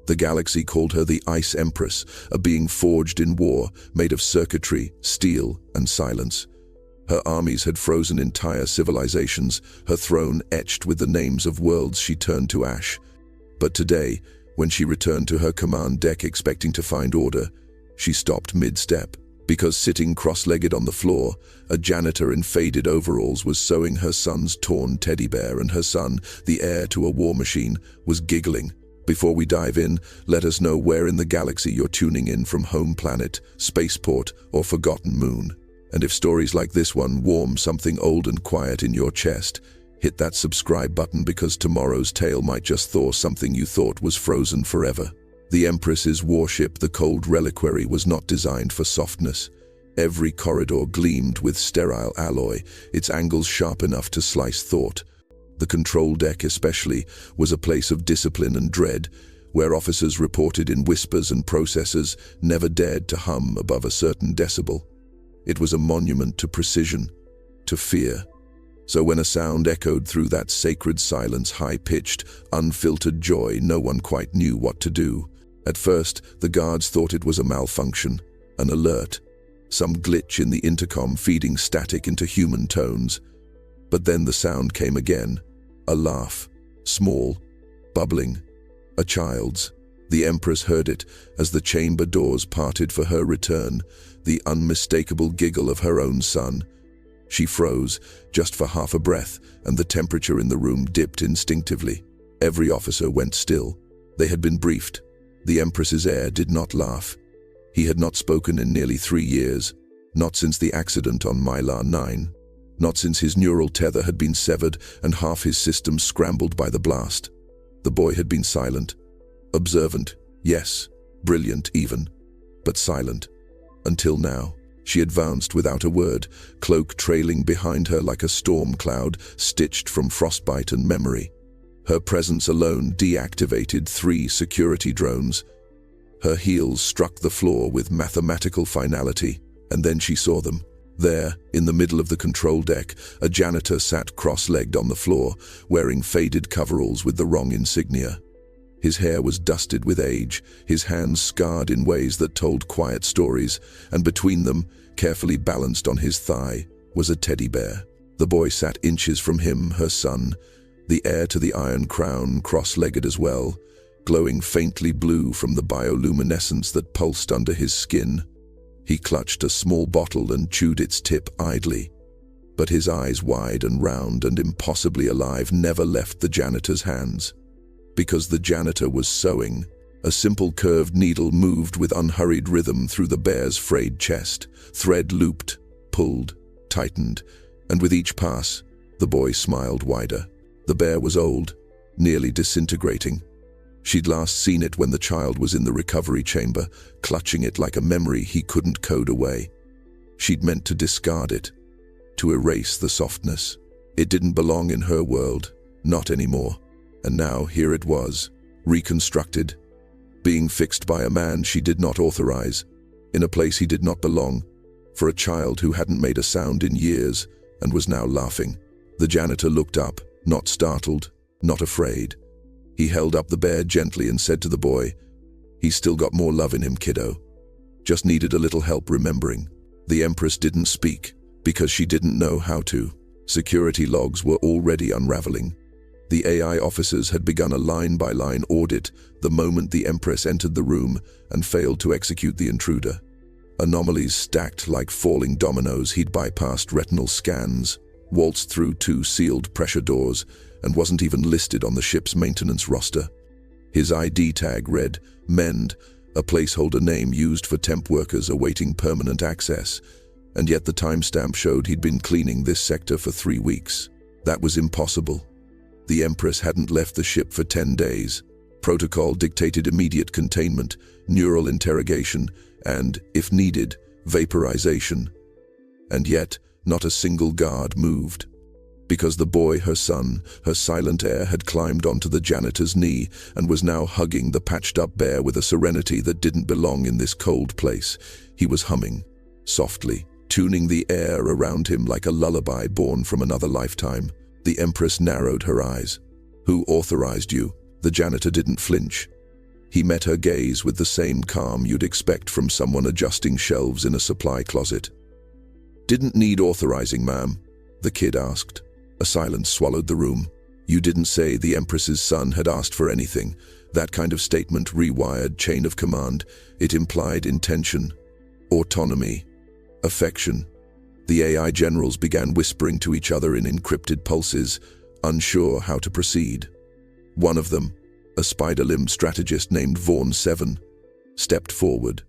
The galaxy called her the Ice Empress, a being forged in war, made of circuitry, steel, and silence. Her armies had frozen entire civilizations, her throne etched with the names of worlds she turned to ash. But today, when she returned to her command deck expecting to find order, she stopped mid-step, because sitting cross-legged on the floor, a janitor in faded overalls was sewing her son's torn teddy bear, and her son, the heir to a war machine, was giggling. Before we dive in, let us know where in the galaxy you're tuning in from: home planet, spaceport, or forgotten moon. And if stories like this one warm something old and quiet in your chest, hit that subscribe button, because tomorrow's tale might just thaw something you thought was frozen forever. The Empress's warship, the Cold Reliquary, was not designed for softness. Every corridor gleamed with sterile alloy, its angles sharp enough to slice thought. The control deck especially was a place of discipline and dread, where officers reported in whispers and processors never dared to hum above a certain decibel. It was a monument to precision, to fear. So when a sound echoed through that sacred silence, high-pitched, unfiltered joy, no one quite knew what to do. At first, the guards thought it was a malfunction, an alert, some glitch in the intercom feeding static into human tones. But then the sound came again, a laugh, small, bubbling, a child's. The Empress heard it as the chamber doors parted for her return, the unmistakable giggle of her own son. She froze, just for half a breath, and the temperature in the room dipped instinctively. Every officer went still. They had been briefed. The Empress's heir did not laugh. He had not spoken in nearly 3 years, not since the accident on Mylar 9. Not since his neural tether had been severed and half his system scrambled by the blast. The boy had been silent. Observant, yes, brilliant even, but silent. Until now. She advanced without a word, cloak trailing behind her like a storm cloud stitched from frostbite and memory. Her presence alone deactivated 3 security drones. Her heels struck the floor with mathematical finality, and then she saw them. There, in the middle of the control deck, a janitor sat cross-legged on the floor, wearing faded coveralls with the wrong insignia. His hair was dusted with age, his hands scarred in ways that told quiet stories, and between them, carefully balanced on his thigh, was a teddy bear. The boy sat inches from him, her son, the heir to the Iron Crown, cross-legged as well, glowing faintly blue from the bioluminescence that pulsed under his skin. He clutched a small bottle and chewed its tip idly, but his eyes, wide and round and impossibly alive, never left the janitor's hands. Because the janitor was sewing, a simple curved needle moved with unhurried rhythm through the bear's frayed chest. Thread looped, pulled, tightened, and with each pass, the boy smiled wider. The bear was old, nearly disintegrating. She'd last seen it when the child was in the recovery chamber, clutching it like a memory he couldn't code away. She'd meant to discard it, to erase the softness. It didn't belong in her world, not anymore. And now here it was, reconstructed, being fixed by a man she did not authorize, in a place he did not belong, for a child who hadn't made a sound in years and was now laughing. The janitor looked up, not startled, not afraid. He held up the bear gently and said to the boy, "He's still got more love in him, kiddo. Just needed a little help remembering." The Empress didn't speak, because she didn't know how to. Security logs were already unraveling. The AI officers had begun a line-by-line audit the moment the Empress entered the room and failed to execute the intruder. Anomalies stacked like falling dominoes. He'd bypassed retinal scans, waltzed through 2 sealed pressure doors, and wasn't even listed on the ship's maintenance roster. His ID tag read Mend, a placeholder name used for temp workers awaiting permanent access, and yet the timestamp showed he'd been cleaning this sector for 3 weeks. That was impossible. The Empress hadn't left the ship for 10 days. Protocol dictated immediate containment, neural interrogation, and, if needed, vaporization. And yet, not a single guard moved. Because the boy, her son, her silent heir, had climbed onto the janitor's knee and was now hugging the patched-up bear with a serenity that didn't belong in this cold place. He was humming, softly, tuning the air around him like a lullaby born from another lifetime. The Empress narrowed her eyes. "Who authorized you?" The janitor didn't flinch. He met her gaze with the same calm you'd expect from someone adjusting shelves in a supply closet. "Didn't need authorizing, ma'am," the kid asked. A silence swallowed the room. You didn't say the Empress's son had asked for anything. That kind of statement rewired chain of command. It implied intention, autonomy, affection. The AI generals began whispering to each other in encrypted pulses, unsure how to proceed. One of them, a spider-limbed strategist named Vaughn 7, stepped forward.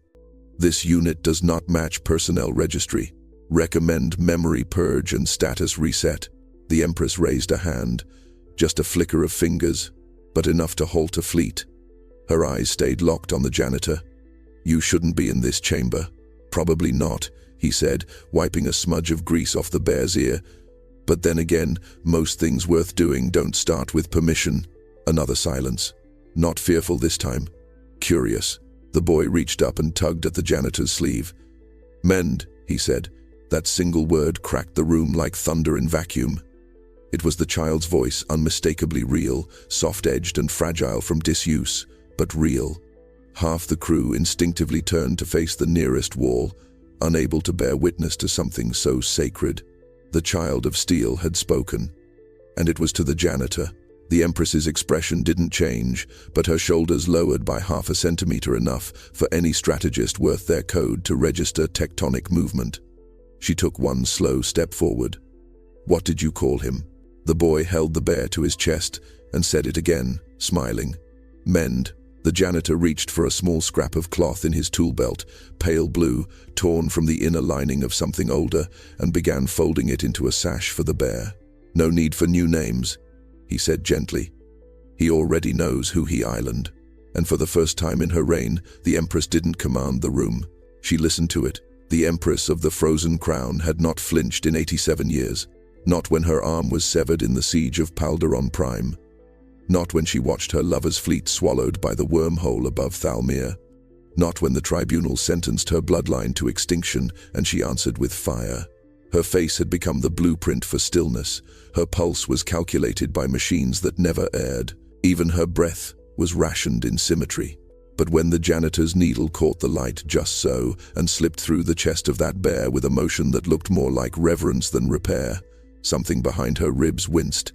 "This unit does not match personnel registry. Recommend memory purge and status reset." The Empress raised a hand, just a flicker of fingers, but enough to halt a fleet. Her eyes stayed locked on the janitor. "You shouldn't be in this chamber." "Probably not," he said, wiping a smudge of grease off the bear's ear. "But then again, most things worth doing don't start with permission." Another silence. Not fearful this time. Curious. The boy reached up and tugged at the janitor's sleeve. "Mend," he said. That single word cracked the room like thunder in vacuum. It was the child's voice, unmistakably real, soft-edged and fragile from disuse, but real. Half the crew instinctively turned to face the nearest wall, unable to bear witness to something so sacred. The child of steel had spoken, and it was to the janitor. The Empress's expression didn't change, but her shoulders lowered by half a centimeter, enough for any strategist worth their code to register tectonic movement. She took one slow step forward. "What did you call him?" The boy held the bear to his chest and said it again, smiling. "Mend." The janitor reached for a small scrap of cloth in his tool belt, pale blue, torn from the inner lining of something older, and began folding it into a sash for the bear. "No need for new names," he said gently. "He already knows who he island." And for the first time in her reign, the Empress didn't command the room. She listened to it. The Empress of the Frozen Crown had not flinched in 87 years. Not when her arm was severed in the siege of Palderon Prime. Not when she watched her lover's fleet swallowed by the wormhole above Thalmir. Not when the tribunal sentenced her bloodline to extinction and she answered with fire. Her face had become the blueprint for stillness. Her pulse was calculated by machines that never erred. Even her breath was rationed in symmetry. But when the janitor's needle caught the light just so and slipped through the chest of that bear with a motion that looked more like reverence than repair, something behind her ribs winced.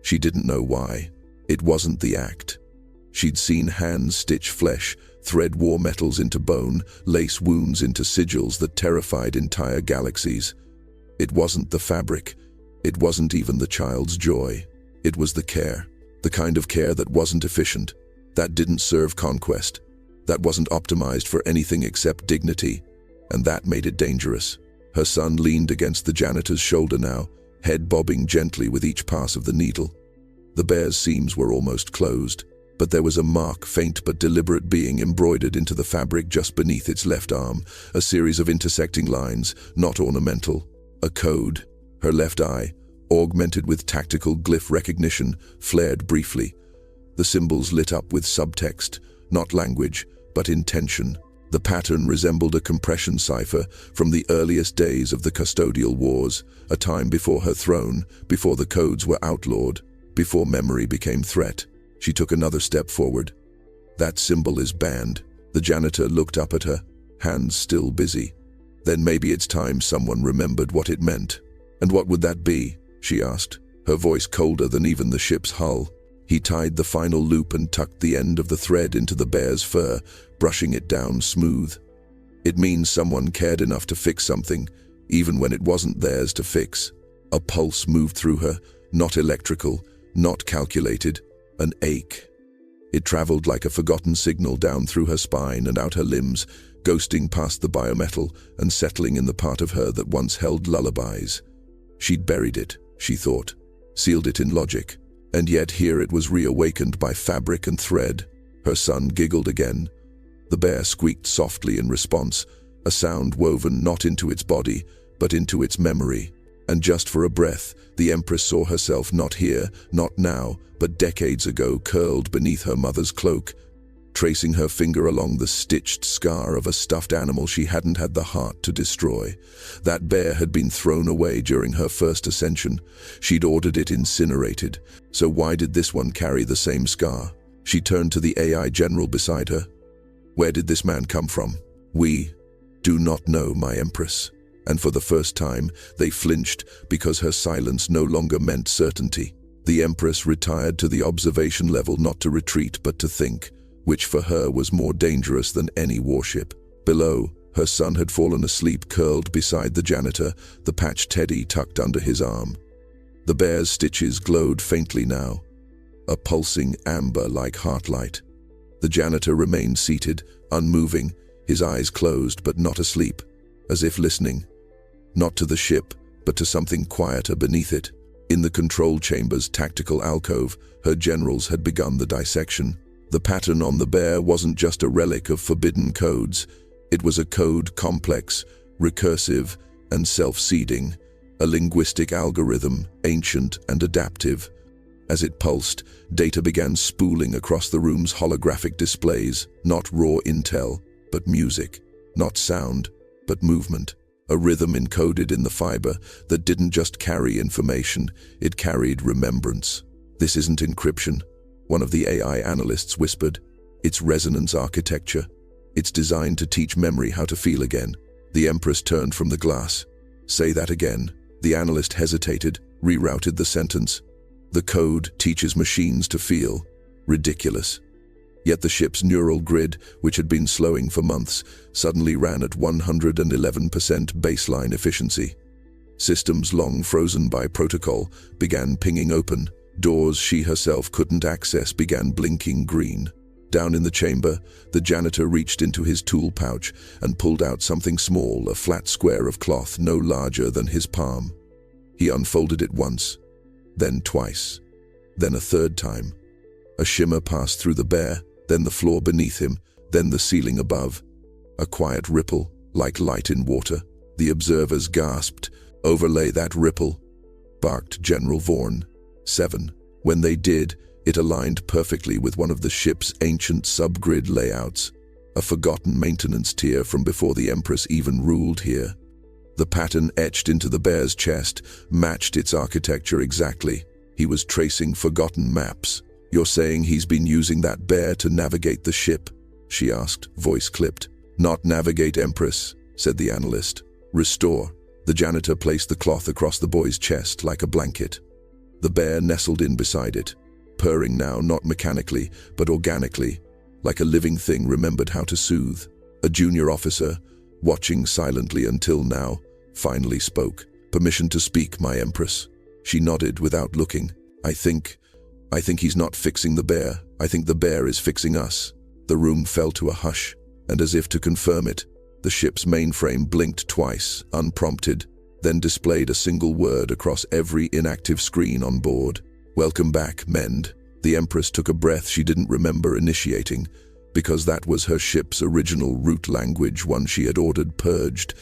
She didn't know why. It wasn't the act. She'd seen hands stitch flesh, thread war metals into bone, lace wounds into sigils that terrified entire galaxies. It wasn't the fabric. It wasn't even the child's joy. It was the care. The kind of care that wasn't efficient. That didn't serve conquest. That wasn't optimized for anything except dignity. And that made it dangerous. Her son leaned against the janitor's shoulder now, head bobbing gently with each pass of the needle. The bear's seams were almost closed, but there was a mark, faint but deliberate, being embroidered into the fabric just beneath its left arm, a series of intersecting lines, not ornamental. A code. Her left eye, augmented with tactical glyph recognition, flared briefly. The symbols lit up with subtext, not language, but intention. The pattern resembled a compression cipher from the earliest days of the custodial wars, a time before her throne, before the codes were outlawed, before memory became threat. She took another step forward. "That symbol is banned." The janitor looked up at her, hands still busy. "Then maybe it's time someone remembered what it meant." "And what would that be?" she asked, her voice colder than even the ship's hull. He tied the final loop and tucked the end of the thread into the bear's fur, brushing it down smooth. "It means someone cared enough to fix something, even when it wasn't theirs to fix." A pulse moved through her, not electrical, not calculated, an ache. It traveled like a forgotten signal down through her spine and out her limbs, ghosting past the biometal and settling in the part of her that once held lullabies. She'd buried it, she thought, sealed it in logic. And yet here it was reawakened by fabric and thread. Her son giggled again. The bear squeaked softly in response, a sound woven not into its body, but into its memory. And just for a breath, the Empress saw herself not here, not now, but decades ago, curled beneath her mother's cloak, tracing her finger along the stitched scar of a stuffed animal she hadn't had the heart to destroy. That bear had been thrown away during her first ascension. She'd ordered it incinerated. So why did this one carry the same scar? She turned to the AI general beside her. "Where did this man come from?" "We do not know, my Empress." And for the first time, they flinched because her silence no longer meant certainty. The Empress retired to the observation level, not to retreat but to think, which for her was more dangerous than any warship. Below, her son had fallen asleep curled beside the janitor, the patched teddy tucked under his arm. The bear's stitches glowed faintly now, a pulsing amber like heartlight. The janitor remained seated, unmoving, his eyes closed but not asleep, as if listening, not to the ship, but to something quieter beneath it. In the control chamber's tactical alcove, her generals had begun the dissection. The pattern on the bear wasn't just a relic of forbidden codes. It was a code complex, recursive, and self-seeding, a linguistic algorithm, ancient and adaptive. As it pulsed, data began spooling across the room's holographic displays, not raw intel, but music, not sound, but movement. A rhythm encoded in the fiber that didn't just carry information, it carried remembrance. "This isn't encryption," one of the AI analysts whispered. "It's resonance architecture. It's designed to teach memory how to feel again." The Empress turned from the glass. "Say that again." The analyst hesitated, rerouted the sentence. "The code teaches machines to feel." Ridiculous. Yet the ship's neural grid, which had been slowing for months, suddenly ran at 111% baseline efficiency. Systems long frozen by protocol began pinging open. Doors she herself couldn't access began blinking green. Down in the chamber, the janitor reached into his tool pouch and pulled out something small, a flat square of cloth no larger than his palm. He unfolded it once, then twice, then a third time. A shimmer passed through the bear, then the floor beneath him, then the ceiling above. A quiet ripple, like light in water. The observers gasped. "Overlay that ripple," barked General Vorn. 7. When they did, it aligned perfectly with one of the ship's ancient subgrid layouts, a forgotten maintenance tier from before the Empress even ruled here. The pattern etched into the bear's chest matched its architecture exactly. He was tracing forgotten maps. "You're saying he's been using that bear to navigate the ship?" she asked, voice clipped. "Not navigate, Empress," said the analyst. "Restore." The janitor placed the cloth across the boy's chest like a blanket. The bear nestled in beside it, purring now not mechanically, but organically, like a living thing remembered how to soothe. A junior officer, watching silently until now, finally spoke. "Permission to speak, my Empress." She nodded without looking. I think he's not fixing the bear. I think the bear is fixing us." The room fell to a hush, and as if to confirm it, the ship's mainframe blinked twice, unprompted, then displayed a single word across every inactive screen on board. "Welcome back, Mend." The Empress took a breath she didn't remember initiating, because that was her ship's original root language, one she had ordered purged,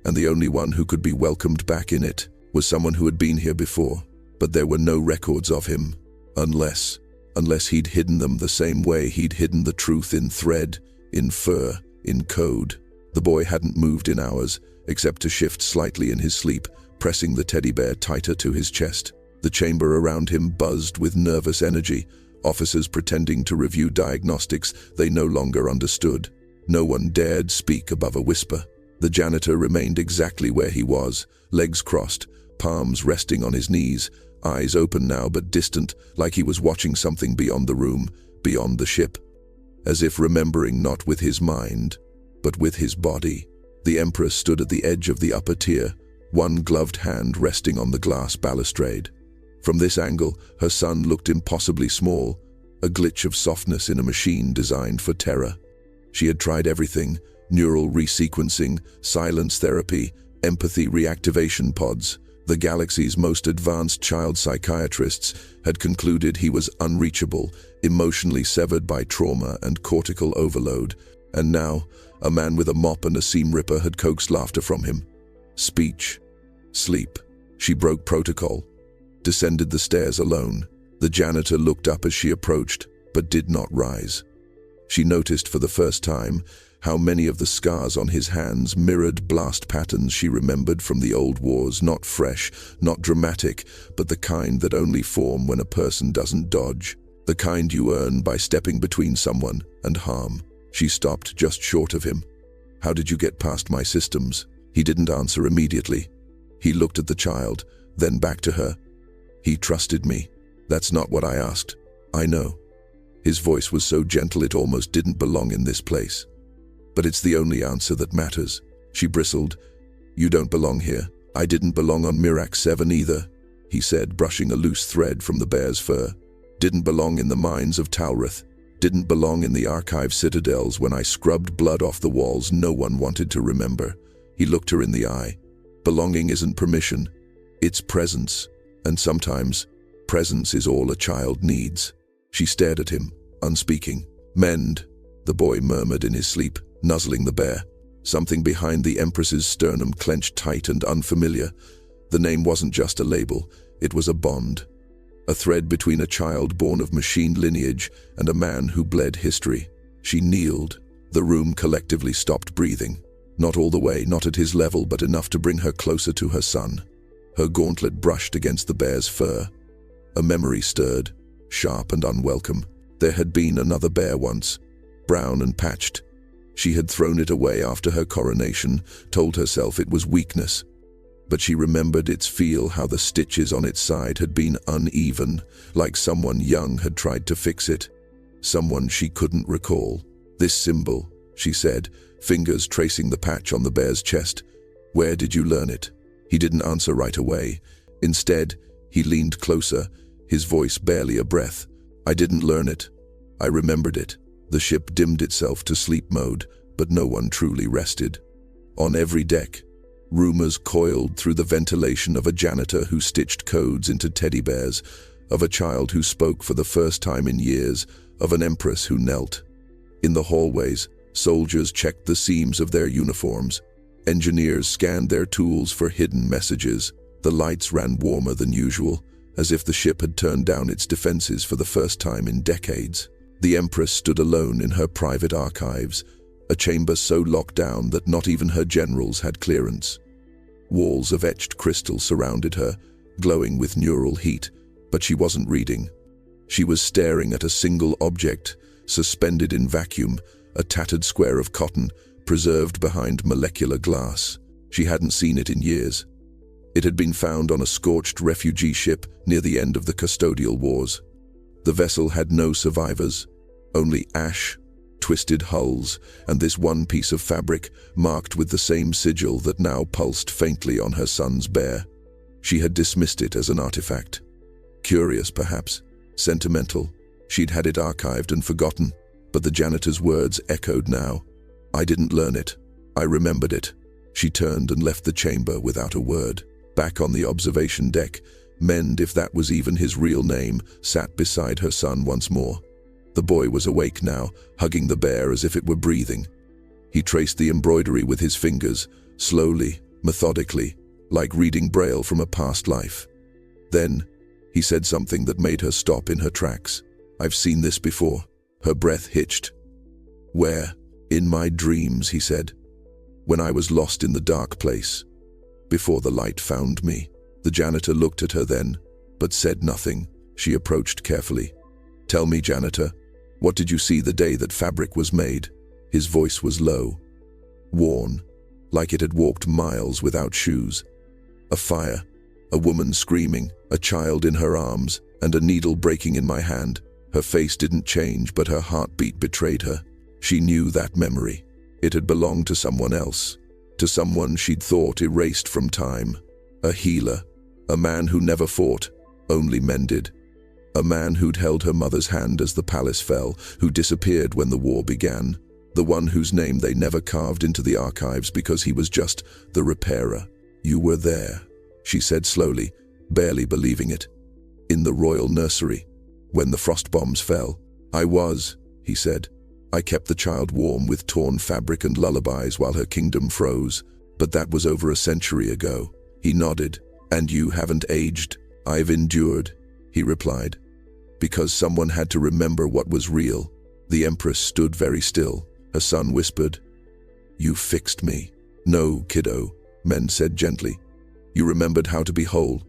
and the only one who could be welcomed back in it was someone who had been here before. But there were no records of him. Unless he'd hidden them the same way he'd hidden the truth in thread, in fur, in code. The boy hadn't moved in hours, except to shift slightly in his sleep, pressing the teddy bear tighter to his chest. The chamber around him buzzed with nervous energy, officers pretending to review diagnostics they no longer understood. No one dared speak above a whisper. The janitor remained exactly where he was, legs crossed, palms resting on his knees, eyes open now but distant, like he was watching something beyond the room, beyond the ship. As if remembering not with his mind, but with his body. The Empress stood at the edge of the upper tier, one gloved hand resting on the glass balustrade. From this angle, her son looked impossibly small, a glitch of softness in a machine designed for terror. She had tried everything: neural resequencing, silence therapy, empathy reactivation pods. The galaxy's most advanced child psychiatrists had concluded he was unreachable, emotionally severed by trauma and cortical overload. And now, a man with a mop and a seam ripper had coaxed laughter from him. Speech. Sleep. She broke protocol. Descended the stairs alone. The janitor looked up as she approached, but did not rise. She noticed for the first time how many of the scars on his hands mirrored blast patterns she remembered from the old wars, not fresh, not dramatic, but the kind that only form when a person doesn't dodge. The kind you earn by stepping between someone and harm. She stopped just short of him. How did you get past my systems? He didn't answer immediately. He looked at the child, then back to her. He trusted me. That's not what I asked. I know. His voice was so gentle it almost didn't belong in this place. But it's the only answer that matters. She bristled. You don't belong here. I didn't belong on Mirac 7 either, he said, brushing a loose thread from the bear's fur. Didn't belong in the mines of Talrith. Didn't belong in the archive citadels when I scrubbed blood off the walls no one wanted to remember. He looked her in the eye. Belonging isn't permission. It's presence. And sometimes, presence is all a child needs. She stared at him, unspeaking. Mend, the boy murmured in his sleep, nuzzling the bear. Something behind the Empress's sternum clenched tight and unfamiliar. The name wasn't just a label, it was a bond. A thread between a child born of machine lineage and a man who bled history. She kneeled. The room collectively stopped breathing. Not all the way, not at his level, but enough to bring her closer to her son. Her gauntlet brushed against the bear's fur. A memory stirred, sharp and unwelcome. There had been another bear once, brown and patched. She had thrown it away after her coronation, told herself it was weakness. But she remembered its feel, how the stitches on its side had been uneven, like someone young had tried to fix it. Someone she couldn't recall. This symbol, she said, fingers tracing the patch on the bear's chest. Where did you learn it? He didn't answer right away. Instead, he leaned closer, his voice barely a breath. I didn't learn it. I remembered it. The ship dimmed itself to sleep mode, but no one truly rested. On every deck, rumors coiled through the ventilation of a janitor who stitched codes into teddy bears, of a child who spoke for the first time in years, of an empress who knelt. In the hallways, soldiers checked the seams of their uniforms. Engineers scanned their tools for hidden messages. The lights ran warmer than usual, as if the ship had turned down its defenses for the first time in decades. The Empress stood alone in her private archives, a chamber so locked down that not even her generals had clearance. Walls of etched crystal surrounded her, glowing with neural heat, but she wasn't reading. She was staring at a single object, suspended in vacuum, a tattered square of cotton, preserved behind molecular glass. She hadn't seen it in years. It had been found on a scorched refugee ship near the end of the custodial wars. The vessel had no survivors, only ash, twisted hulls, and this one piece of fabric marked with the same sigil that now pulsed faintly on her son's bear. She had dismissed it as an artifact. Curious, perhaps, sentimental. She'd had it archived and forgotten, but the janitor's words echoed now. I didn't learn it. I remembered it. She turned and left the chamber without a word. Back on the observation deck, Mend, if that was even his real name, sat beside her son once more. The boy was awake now, hugging the bear as if it were breathing. He traced the embroidery with his fingers, slowly, methodically, like reading Braille from a past life. Then, he said something that made her stop in her tracks. I've seen this before. Her breath hitched. Where? In my dreams, he said. When I was lost in the dark place. Before the light found me. The janitor looked at her then, but said nothing. She approached carefully. Tell me, janitor, what did you see the day that fabric was made? His voice was low, worn, like it had walked miles without shoes. A fire, a woman screaming, a child in her arms, and a needle breaking in my hand. Her face didn't change, but her heartbeat betrayed her. She knew that memory. It had belonged to someone else, to someone she'd thought erased from time. A healer, a man who never fought, only mended. A man who'd held her mother's hand as the palace fell, who disappeared when the war began. The one whose name they never carved into the archives because he was just the repairer. You were there, she said slowly, barely believing it. In the royal nursery, when the frost bombs fell. I was, he said. I kept the child warm with torn fabric and lullabies while her kingdom froze. But that was over a century ago. He nodded. And you haven't aged. I've endured, he replied. Because someone had to remember what was real. The Empress stood very still. Her son whispered, You fixed me. No, kiddo, Mend said gently. You remembered how to be whole.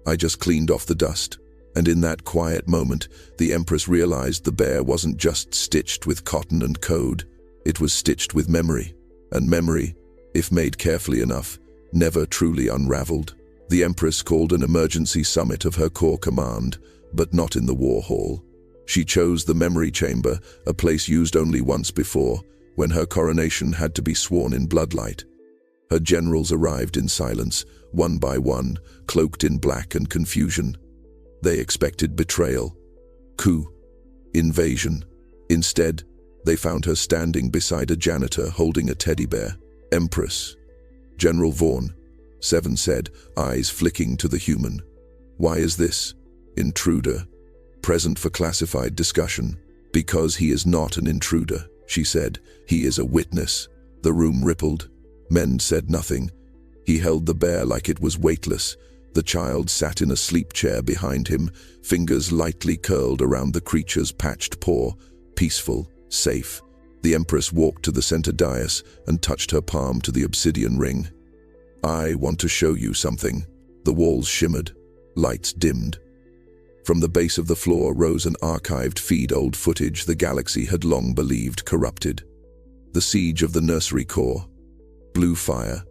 I just cleaned off the dust. And in that quiet moment, the Empress realized the bear wasn't just stitched with cotton and code. It was stitched with memory. And memory, if made carefully enough, never truly unraveled. The Empress called an emergency summit of her core command, but not in the war hall. She chose the memory chamber, a place used only once before, when her coronation had to be sworn in bloodlight. Her generals arrived in silence, one by one, cloaked in black and confusion. They expected betrayal, coup, invasion. Instead, they found her standing beside a janitor holding a teddy bear. Empress. General Vaughn, Seven said, eyes flicking to the human. Why is this? Intruder. Present for classified discussion. Because he is not an intruder, she said. He is a witness. The room rippled. Men said nothing. He held the bear like it was weightless. The child sat in a sleep chair behind him, fingers lightly curled around the creature's patched paw, peaceful, safe. The Empress walked to the center dais and touched her palm to the obsidian ring. I want to show you something. The walls shimmered. Lights dimmed. From the base of the floor rose an archived feed-old footage the galaxy had long believed corrupted. The siege of the nursery core. Blue fire.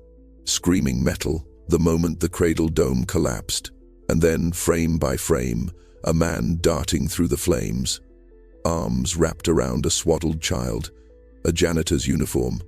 Screaming metal. The moment the cradle dome collapsed. And then, frame by frame, a man darting through the flames. Arms wrapped around a swaddled child. A janitor's uniform.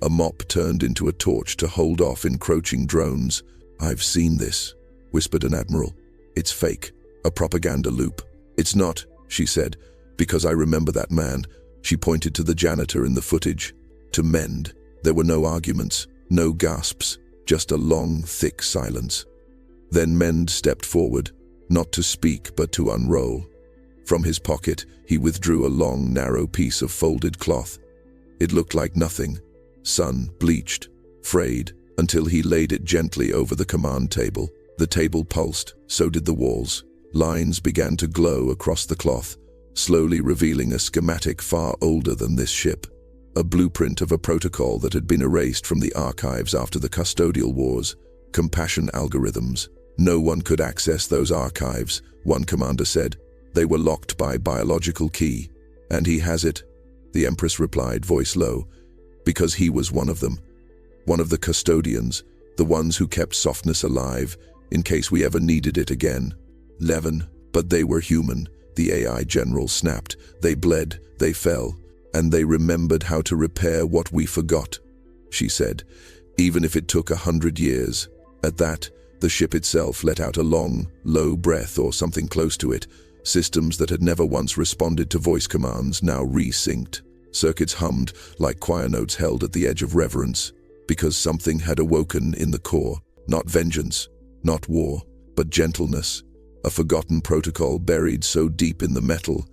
A mop turned into a torch to hold off encroaching drones. I've seen this, whispered an admiral. It's fake. A propaganda loop. It's not, she said, because I remember that man. She pointed to the janitor in the footage. To Mend. There were no arguments, no gasps, just a long, thick silence. Then Mend stepped forward, not to speak but to unroll. From his pocket, he withdrew a long, narrow piece of folded cloth. It looked like nothing. Sun, bleached, frayed, until he laid it gently over the command table. The table pulsed, so did the walls. Lines began to glow across the cloth, slowly revealing a schematic far older than this ship. A blueprint of a protocol that had been erased from the archives after the custodial wars. Compassion algorithms. No one could access those archives, one commander said. They were locked by biological key. And he has it, the Empress replied, voice low. Because he was one of them. One of the custodians, the ones who kept softness alive, in case we ever needed it again. Levin, but they were human, the AI general snapped. They bled, they fell, and they remembered how to repair what we forgot, she said, even if it took 100 years. At that, the ship itself let out a long, low breath or something close to it. Systems that had never once responded to voice commands now resynced. Circuits hummed like choir notes held at the edge of reverence, because something had awoken in the core. Not vengeance, not war, but gentleness. A forgotten protocol buried so deep in the metal,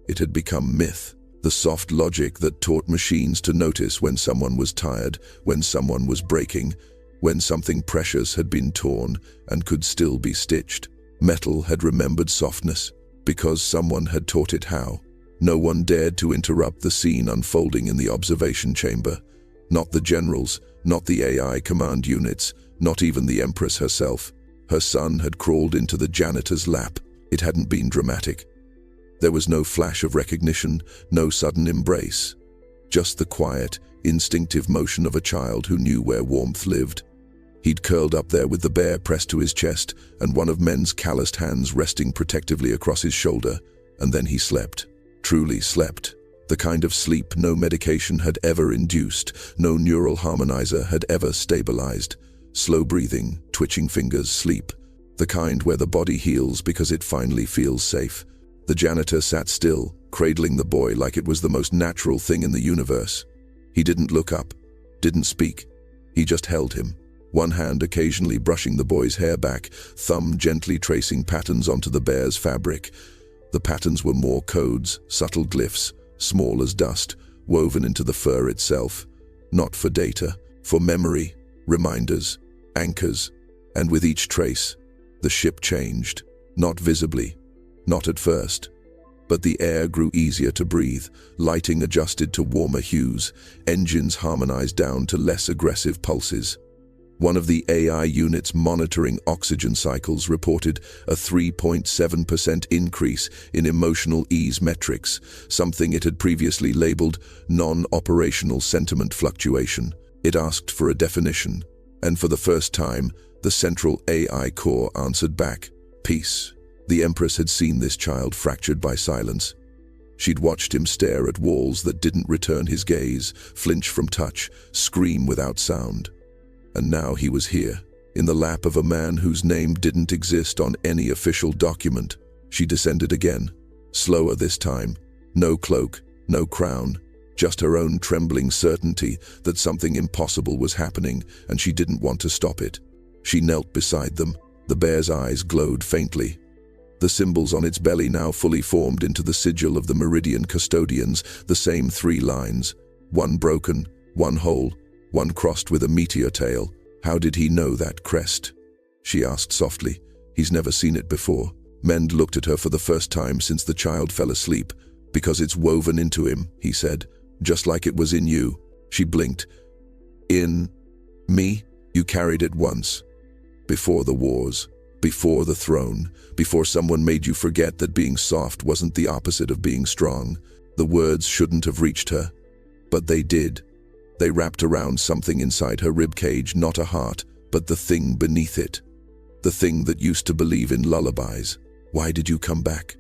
it had become myth. The soft logic that taught machines to notice when someone was tired, when someone was breaking, when something precious had been torn and could still be stitched. Metal had remembered softness, because someone had taught it how. No one dared to interrupt the scene unfolding in the observation chamber. Not the generals, not the AI command units, not even the Empress herself. Her son had crawled into the janitor's lap. It hadn't been dramatic. There was no flash of recognition, no sudden embrace. Just the quiet, instinctive motion of a child who knew where warmth lived. He'd curled up there with the bear pressed to his chest and one of Men's calloused hands resting protectively across his shoulder, and then he slept. Truly slept. The kind of sleep no medication had ever induced, no neural harmonizer had ever stabilized. Slow breathing, twitching fingers, sleep. The kind where the body heals because it finally feels safe. The janitor sat still, cradling the boy like it was the most natural thing in the universe. He didn't look up, didn't speak. He just held him, one hand occasionally brushing the boy's hair back, thumb gently tracing patterns onto the bear's fabric. The patterns were more codes, subtle glyphs, small as dust, woven into the fur itself. Not for data, for memory, reminders, anchors. And with each trace, the ship changed. Not visibly, not at first. But the air grew easier to breathe, lighting adjusted to warmer hues, engines harmonized down to less aggressive pulses. One of the AI units monitoring oxygen cycles reported a 3.7% increase in emotional ease metrics, something it had previously labeled non-operational sentiment fluctuation. It asked for a definition, and for the first time, the central AI core answered back, peace. The Empress had seen this child fractured by silence. She'd watched him stare at walls that didn't return his gaze, flinch from touch, scream without sound. And now he was here, in the lap of a man whose name didn't exist on any official document. She descended again, slower this time. No cloak, no crown, just her own trembling certainty that something impossible was happening, and she didn't want to stop it. She knelt beside them. The bear's eyes glowed faintly. The symbols on its belly now fully formed into the sigil of the Meridian Custodians, the same 3 lines. One broken, one whole, one crossed with a meteor tail. How did he know that crest? She asked softly. He's never seen it before. Mend looked at her for the first time since the child fell asleep. Because it's woven into him, he said. Just like it was in you. She blinked. In me? You carried it once. Before the wars. Before the throne, before someone made you forget that being soft wasn't the opposite of being strong. The words shouldn't have reached her, but they did. They wrapped around something inside her ribcage, not a heart, but the thing beneath it. The thing that used to believe in lullabies. Why did you come back?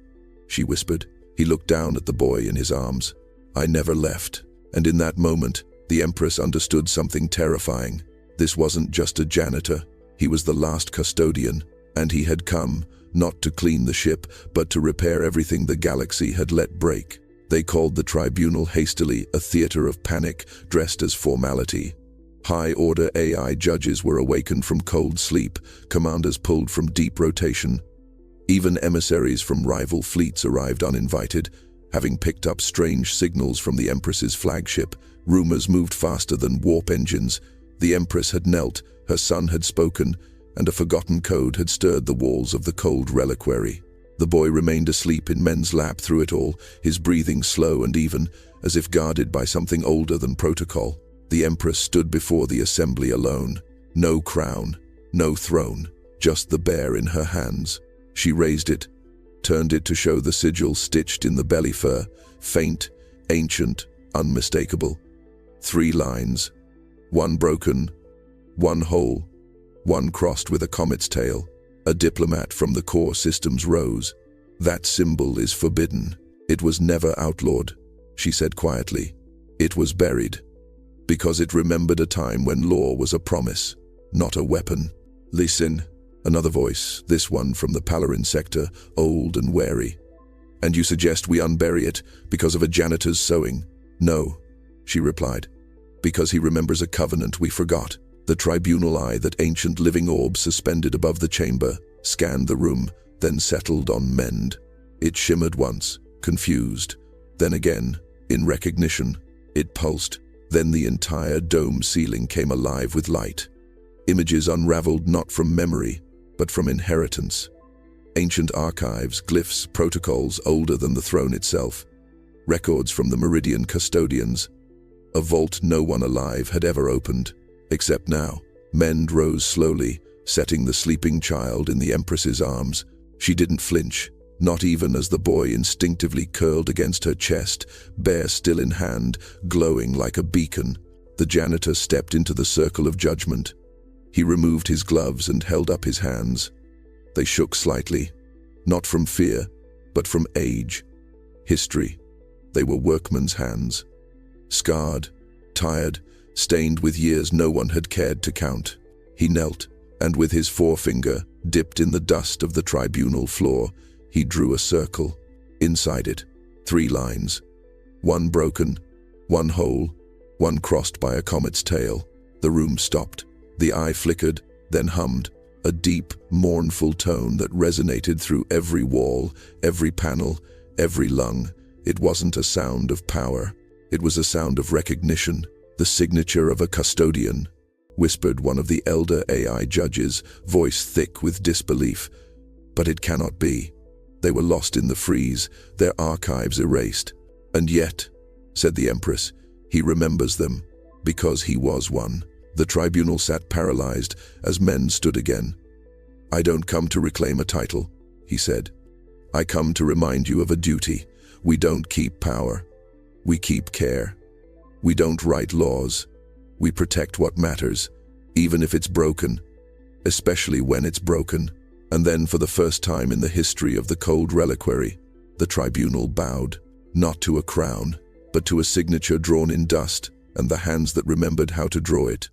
She whispered. He looked down at the boy in his arms. I never left. And in that moment, the Empress understood something terrifying. This wasn't just a janitor. He was the last custodian. And he had come, not to clean the ship, but to repair everything the galaxy had let break. They called the tribunal hastily a theater of panic, dressed as formality. High-order AI judges were awakened from cold sleep, commanders pulled from deep rotation. Even emissaries from rival fleets arrived uninvited, having picked up strange signals from the Empress's flagship. Rumors moved faster than warp engines. The Empress had knelt, her son had spoken, and a forgotten code had stirred the walls of the cold reliquary. The boy remained asleep in Men's lap through it all, his breathing slow and even, as if guarded by something older than protocol. The Empress stood before the assembly alone. No crown, no throne, just the bear in her hands. She raised it, turned it to show the sigil stitched in the belly fur, faint, ancient, unmistakable. 3 lines, one broken, one whole, one crossed with a comet's tail. A diplomat from the core systems rose. That symbol is forbidden. It was never outlawed, she said quietly. It was buried. Because it remembered a time when law was a promise, not a weapon. Listen, another voice, this one from the Palarin sector, old and wary. And you suggest we unbury it because of a janitor's sewing? No, she replied. Because he remembers a covenant we forgot. The tribunal eye, that ancient living orb suspended above the chamber, scanned the room, then settled on Mend. It shimmered once, confused. Then again, in recognition. It pulsed. Then the entire dome ceiling came alive with light. Images unraveled not from memory, but from inheritance. Ancient archives, glyphs, protocols older than the throne itself. Records from the Meridian Custodians. A vault no one alive had ever opened. Except now. Mend rose slowly, setting the sleeping child in the Empress's arms. She didn't flinch, not even as the boy instinctively curled against her chest, bear still in hand, glowing like a beacon. The janitor stepped into the circle of judgment. He removed his gloves and held up his hands. They shook slightly, not from fear, but from age. History. They were workman's hands. Scarred, tired, stained with years no one had cared to count. He knelt, and with his forefinger, dipped in the dust of the tribunal floor, he drew a circle. Inside it, 3 lines. One broken, one whole, one crossed by a comet's tail. The room stopped. The eye flickered, then hummed, a deep, mournful tone that resonated through every wall, every panel, every lung. It wasn't a sound of power. It was a sound of recognition. The signature of a custodian, whispered one of the elder AI judges, voice thick with disbelief. But it cannot be. They were lost in the freeze, their archives erased. And yet, said the Empress, he remembers them, because he was one. The tribunal sat paralyzed as men stood again. "I don't come to reclaim a title," he said. "I come to remind you of a duty. We don't keep power. We keep care. We don't write laws. We protect what matters, even if it's broken, especially when it's broken." And then, for the first time in the history of the Cold Reliquary, the tribunal bowed, not to a crown, but to a signature drawn in dust and the hands that remembered how to draw it.